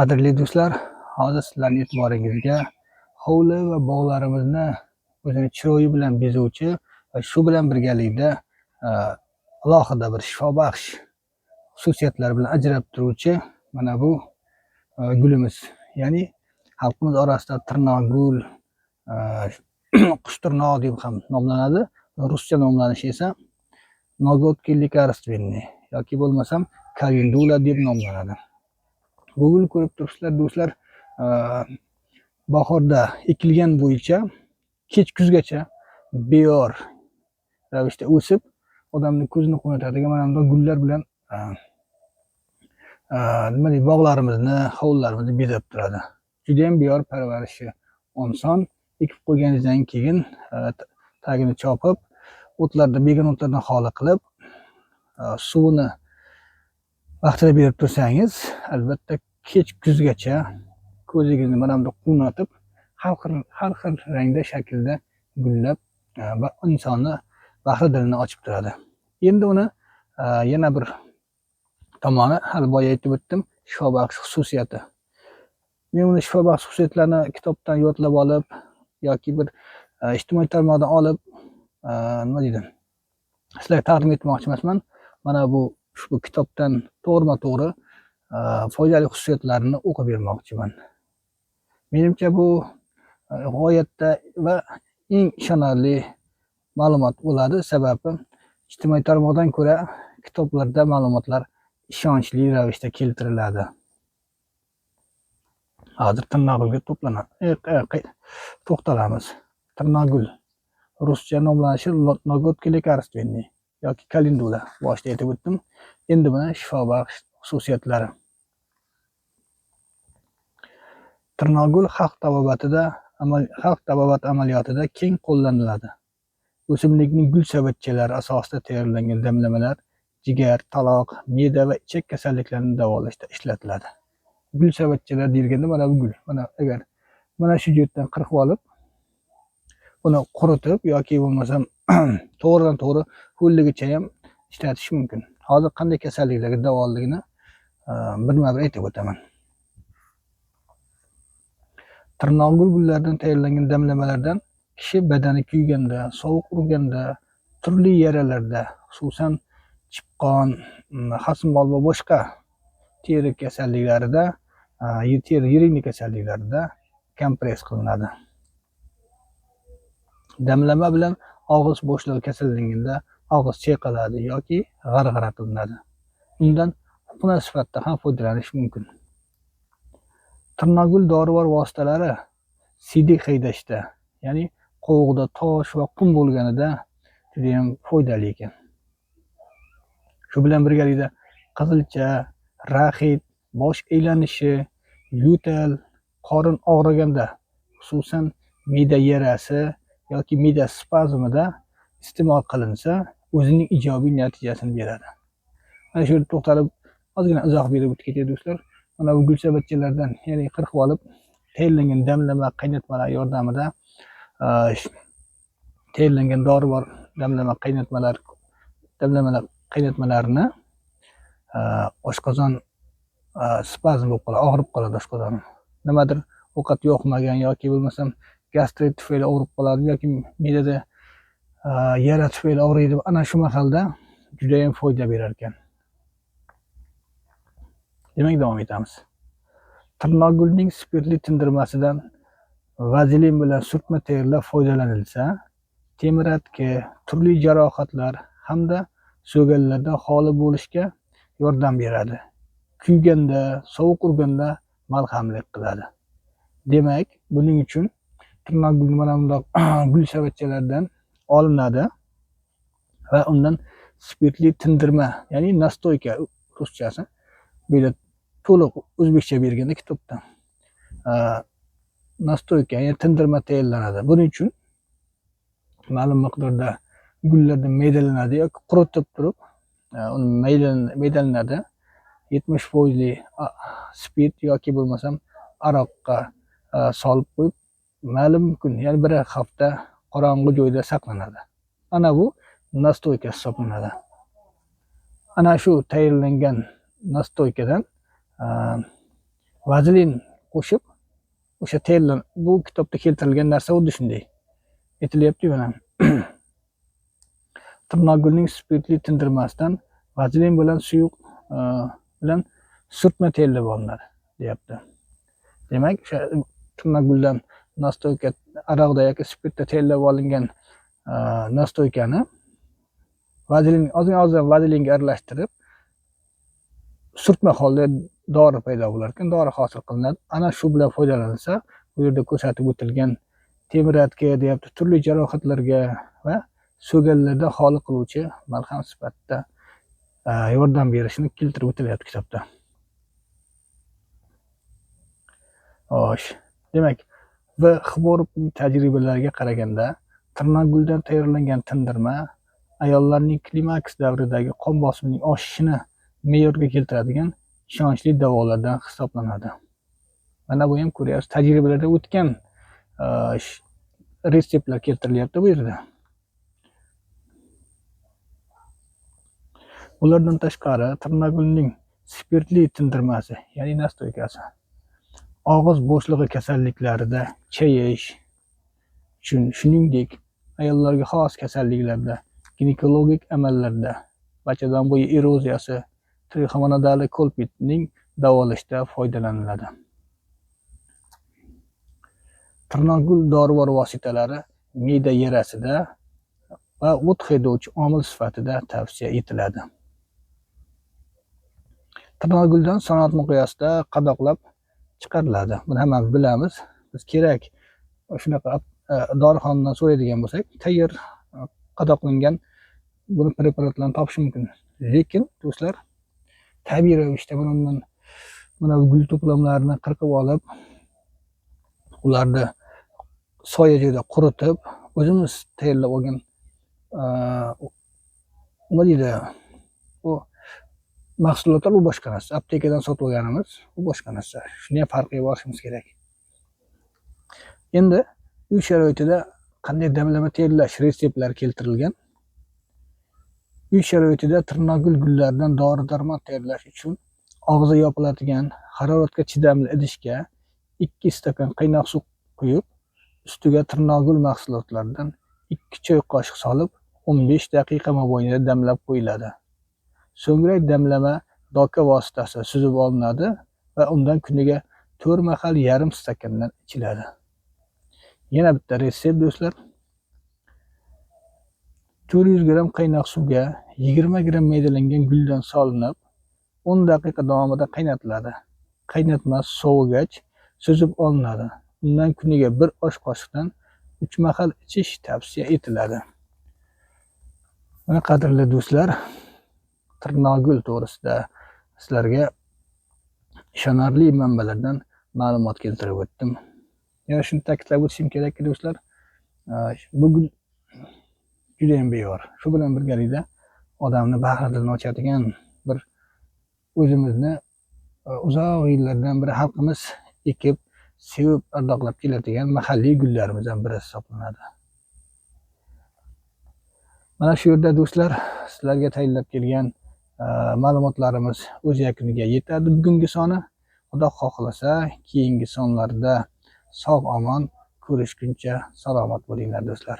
Qadrli do'stlar, hozir sizlarning e'tiboringizga hovli va bog'larimizni o'zini chiroyi bilan bezovchi va shu bilan birgalikda alohida bir shifobaxsh xususiyatlar bilan ajralib turuvchi mana bu gulimiz, ya'ni xalqimiz orasida tirnoqgul, qushtirnoq deb ham nomlanadi. Ruscha nomlanishi esa nogodki lekarstvenniy yoki bo'lmasam kalendula deb nomlanadi. Bu gul ko'rib turibsizlar do'stlar, bahorda ekilgan bo'yicha kech kuzgacha beyor ravishda o'sib, odamning ko'zini quvnatadigan mana bunday gullar bilan nima deydi, bog'larimizni, hovlilarimizni bezab turadi. Juda ham beyor, parvarishi oson. Ekib qo'yganingizdan keyin tagini chopib, o'tlarni, begon o'tlardan xoli qilib, suvini vaqtida berib tursangiz, albatta kech kuzgacha ko'zingizni mana bunday quvnatib, har xil rangda, shaklda gullab va insonni bahri dilini ochib turadi. Endi uni yana bir tomoni, hali boya aytib o'tdim, shifobaxsh xususiyati. Men uni shifobaxsh xususiyatlarini kitobdan yodlab olib yoki bir ijtimoiy tarmoqdan olib nima deydi, sizlarga taqdim etmoqchi emasman. Mana bu ushbu kitobdan to'g'rima-to'g'ri foydali xususiyatlarini o'qib bermoqchiman. Menimcha bu g'oyatda va eng ishonarli ma'lumot bo'ladi. Sababi ijtimoiy tarmoqdan ko'ra kitoblarda ma'lumotlar ishonchli ravishda keltiriladi. Hozir tirnoqgulga to'xtalamiz. Tirnoqgul ruscha nomlanishi nogodki lekarstvenniy yoki kalendula, boshida aytib o'tdim. Endi buni shifobaxsh xususiyatlari. Tirnoqgul xalq tabobat amaliyotida keng qo'llaniladi. O'simlikning gul savatchalari asosida tayyorlangan damlamalar jigar, taloq, me'da va ichak kasalliklarini davolashda ishlatiladi. Gul savatchalar deyilganda mana bu gul. Mana agar mana shu yerdan qirqib olib, buni quritib yoki bo'lmasam to'g'ridan to'g'ri ho'lligicha ham ishlatish mumkin. Hozir qanday kasalliklarga davoligini birma-bir aytib o'taman. Tirnoqgul gullaridan tayyorlangan damlamalardan kishi badani kuyganda, sovuq urganda, turli yaralarda, xususan chipqon, xasmol va boshqa teri kasalliklarida, teri yiringlik kasalliklarida kompress qilinadi. Damlama bilan og'iz bo'shlig'i kasallanganda og'iz chayqaladi yoki g'arg'ara qilinadi. Undan hukna sifatida ham foydalanish mumkin. Tirnoqgul dorivor vositalari siydik haydashda, ya'ni qovoqda tosh va qum bo'lganida juda ham foydali ekan. Shu bilan birgalikda qizilcha, raxit, bosh aylanishi, yo'tal, qorin og'riganda, xususan me'da yarasi yoki me'da spazmida iste'mol qilinsa, o'zining ijobiy natijasini beradi. Mana shu yerda to'xtalib ozgina izoh berib ketay do'stlar. Mana bu gul savatchalardan, ya'ni qirqib olib, tayyorlangan damlama qaynatmalar yordamida tayyorlangan dorivor damlama qaynatmalarini oshqozon spazm bo'lib qoladi, og'rib qoladi oshqozon. Nimadir ovqat yoqmagan yoki bo'lmasam gastrit tufayli og'rib qoladi yoki me'dada yara tufayli og'riydi. Ana shu mahalda juda ham foyda berar ekan. Demak, davom etamiz. Tirnoqgulning spirtli tindirmasidan vazelin bilan surtma tayyorlab foydalanilsa, temiratki, turli jarohatlar hamda so'gallarda xoli bo'lishga yordam beradi. Kuyganda, sovuq urganda malhamlik qiladi. Demak, buning uchun tirnoqgul mana bunday gul savatchalaridan olinadi va undan spirtli tindirma, ya'ni nastoyka ruschasi, bu yerda to'liq o'zbekcha berganda kitobdan nastoyka, ya'ni tindirma tayyorlanadi. Buning uchun ma'lum miqdorda gullardan maydalanadi yoki quritib turib, uni maydalanadi. 70% spirt yoki bo'lmasam aroqqa solib qo'yib, ma'lum kun, ya'ni bir hafta qorong'u joyda saqlanadi. Ana bu nastoyka hisoblanadi. Ana shu tayyorlangan nastoykadan vazelin qo'shib o'sha terlar bu kitobda keltirilgan narsa xuddi shunday aytilyapti mana. Tirnoqgulning spirtli tindirmasidan vazelin bilan suyuq bilan surtma tayyorlab olinadi deyapti. Demak, o'sha tirnoqguldan nastoyka aroqda yoki spirtda tayyorlab olingan nastoykani vazelin ozgina vazelinga aralashtirib surtma holda dori paydo bo'lar ekan, dori hosil qilinadi. Ana shu bilan foydalanilsa, bu yerda ko'rsatib o'tilgan temiratga deyapti, turli jarohatlarga va so'gallarda xoli qiluvchi malham sifatida yordam berishini keltirib o'tilyapti kitobda. Xo'sh, demak, va Xborovning tajribalariga qaraganda, tirnoqguldan tayyorlangan tindirma ayollarning klimaks davridagi qon bosimining oshishini me'yorga keltiradigan ishonchli davolardan hisoblanadi. Mana bu ham ko'ryapsiz, tajribalarda o'tgan retseptlar keltirilyapti bu yerda. Ulardan tashqari, tirnoqgulning spirtli tindirmasi, ya'ni nastoykasi og'iz bo'shlig'i kasalliklarida chayish uchun, shuningdek ayollarga xos kasalliklarda, ginekologik amallarda, bachadon bo'yi eroziyasi, trixomonadali kolpitning davolashda foydalaniladi. Tirnoqgul dorivor vositalari me'da yarasida va o't haydovchi omil sifatida tavsiya etiladi. Tirnoqguldan sanoat miqyosida qadoqlab chiqariladi. Buni hammamiz bilamiz. Biz kerak shunaqa dorixonadan so'raydigan bo'lsak, tayyor qadoqlangan buni preparatlarni topish mumkin. Lekin do'stlar, tabiiy ravishda mana gul to'plamlarini qirqib olib, ularni soya joyda quritib, o'zimiz tayyorlab olgan nima deydi, u mahsulotlar u boshqa narsa. Aptekadan sotib olganimiz u boshqa narsa. Shuni ham farqiga borishimiz kerak. Endi uy sharoitida qanday damlama tayyorlash retseptlari keltirilgan. Uy sharoitida tirnoqgul gullaridan dori-darmon tayyorlash uchun og'zi yopiladigan haroratga chidamli idishga 2 stakan qaynoq suv quyib, ustiga tirnoqgul mahsulotlaridan 2 choy qoshiq solib 15 daqiqa mobaynida damlab qo'yiladi. So'ngra damlama doka vositasi suzib olinadi va undan kuniga 4 mahal yarim stakandan ichiladi. Yana bitta retsept do'stlar. 400 gram qaynoq suvga 20 gram maydalangan guldan solinib, 10 daqiqa davomida qaynatiladi. Qaynatma sovigach suzib olinadi. Undan kuniga 1 osh qoshiqdan 3 mahal ichish tavsiya etiladi. Mana qadrli do'stlar, tirnoqgul to'g'risida sizlarga ishonarli manbalardan ma'lumot keltirib o'tdim. Yana shuni ta'kidlab o'tishim kerakki do'stlar, bu gul juda ham beyor. Shu bilan birgalikda odamni bahridilini ochadigan bir o'zimizni uzoq yillardan beri xalqimiz ekib, sevib, ardoqlab keladigan mahalliy gullarimizdan biri hisoblanadi. Mana shu yerda do'stlar, sizlarga tayyorlab kelgan ma'lumotlarimiz o'z yakuniga yetadi bugungi soni. Xudo xohlasa, keyingi sonlarda sog' omon ko'rishguncha salomat bo'linglar do'stlar.